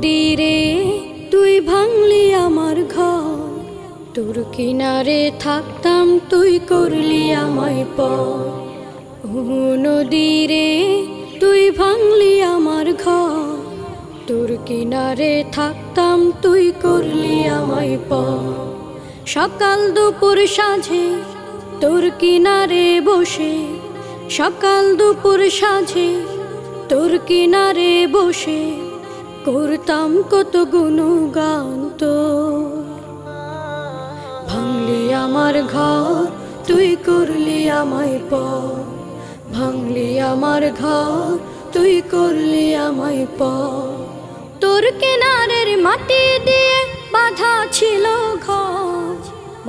নদী রে তুই ভাঙলি আমার ঘর, তোর কিনারে থাকতাম তুই করলি আমায় পর। ও নদী রে তুই ভাঙলি আমার ঘর, তোর কিনারে থাকতাম তুই করলি আমায় পর। সকাল দুপুর সাঁঝে তোর কিনারে বসে, সকাল দুপুর সাঁঝে তোর কিনারে বসে করতাম কত গুণগান তোর। ভাঙলি আমার ঘর তুই করলি আমায় পর, ভাঙলি আমার ঘর তুই করলি আমায় পর। তোর কিনারের মাটি দিয়ে বাঁধা ছিল ঘর,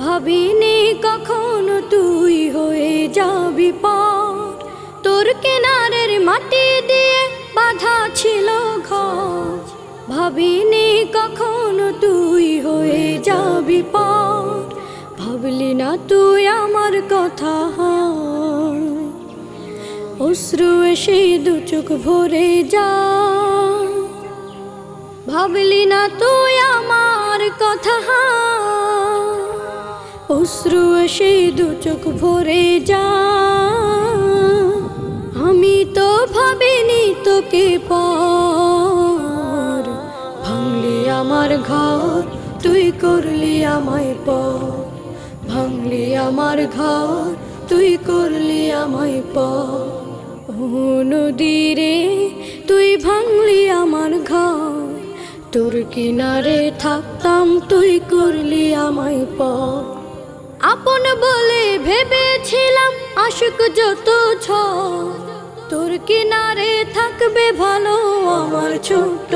ভাবিনি কখনো তুই হয়ে যাবি পার। তোর কিনারের মাটি দিয়ে বাঁধা ছিল ঘর, ভাবিনি কখনো তুই হয়ে যাবি পার। ভাবলি না তুই আমার কথা, অশ্রু এসে দু চোখ ভরে যা। ভাবলি না তুই আমার কথা, অশ্রু এসে দু চোখ ভরে যা। আমি তো ভাবিনি তোকে পর, ভাঙলি আমার ঘর তুই করলি আমায় পর, ভাঙলি আমার ঘর তুই করলি আমায় পর। ও নদী রে তুই ভাঙলি আমার ঘর, তোর কিনারে থাকতাম তুই করলি আমায় পর। আপন বলে ভেবেছিলাম আশিক যত ঝড়, তোর কিনারে থাকবে ভালো আমার ছোট